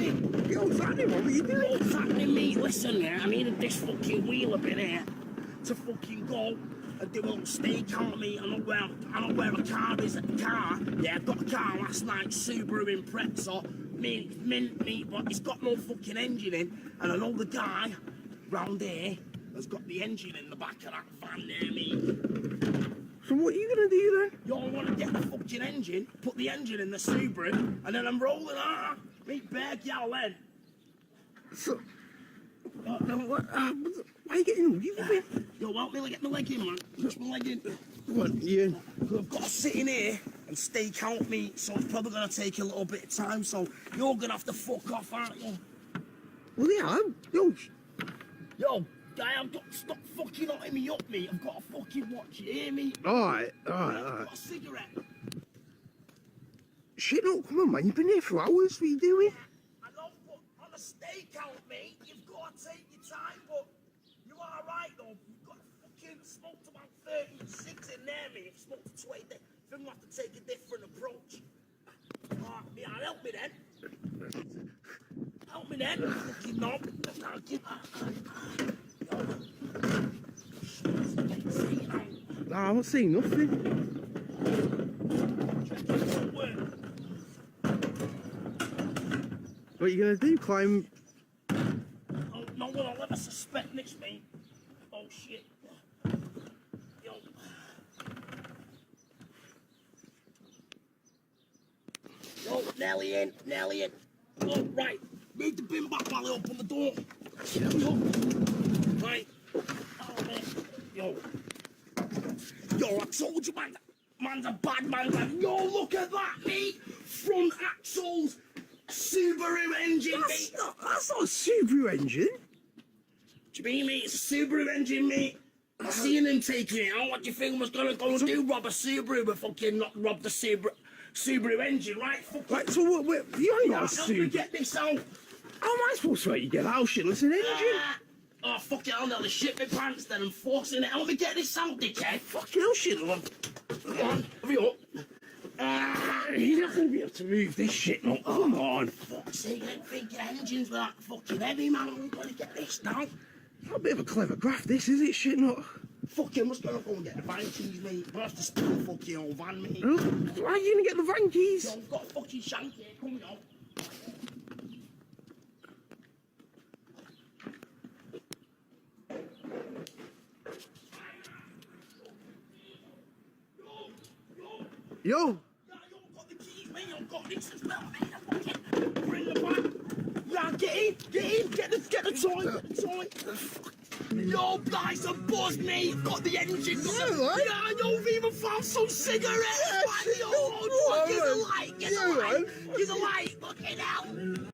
happening? Yo, what's happening? What are you doing? What's happening, mate? Listen, yeah, I needed this fucking wheel up in here to fucking go and do a little stakeout, mate. I know where a car is at the car. Yeah, I got a car last night, Subaru Impreza. Mint, mate, but it's got no fucking engine in. And I know the guy round here has got the engine in the back of that van there, mate. So what are you gonna do then? Yo, I want to get the fucking engine, put the engine in the Subaru, and then I'm rolling out. Meet Bear Gal then. So, why are you getting all you doing? Yo, help me get my leg in, man. Push my leg in. Come on, Ian. I've got to sit in here and stake out, mate, so it's probably going to take a little bit of time, so you're going to have to fuck off, aren't you? Well, yeah, Yo, guy, I've got to stop fucking hotting me up, mate. I've got to fucking watch you, hear me? Alright. I've got a cigarette. ShitNut, come on, man. You've been here for hours. What are you doing? I know, but on a stakeout, mate, you've got to take your time, but you are right, though. You've got to fucking smoked about 36 in there, mate. If you smoked a 20, I think we'll have to take a different approach. Yeah, help me then. Help me then, fucking knob. Nah, I'm not saying nothing. What are you gonna do? Climb? Oh, no one will ever suspect this, mate. Oh shit. Yo. Yo, Nelly in. Oh, right. Move the bin back while I open the door. Yo. Right. Oh, man. Yo, I told you, man. Man's a bad man. Yo, look at that, mate. Front axles. Subaru engine, mate. That's not a Subaru engine. What do you mean, mate? It's a Subaru engine, mate. I seen him taking it out. What do you think I was gonna go and do? Rob a Subaru, but fucking not rob the Subaru engine, right? Right, so what? You ain't got a Help me Subaru. get this out. How am I supposed to let you get out? Shitless an engine. Oh, fuck it, I'll nearly shit my pants then and forcing it. Help me get this out, dickhead. Fucking hell, shitless. Come on, hurry up. You're not gonna be able to move this shit. No, come on. Fuck's sake, I didn't think your engines were that fucking heavy, man. I'm gonna get this down. Not a bit of a clever graft, this, is it? ShitNut. Fucking was gonna go and get the van keys, mate. But I have to steal the fucking old van, mate. Why are you gonna get the van keys? Yo, I've got a fucking shank here, coming on. Yo. Yeah, you've got the keys, mate. I've got this as well, mate. I'm fucking bring the van. Yeah, get the toy. Yo, guys, a buzz, mate. Got the engine. Yeah, you've even found some cigarettes. Yo, get the light. Get the light. Look it out.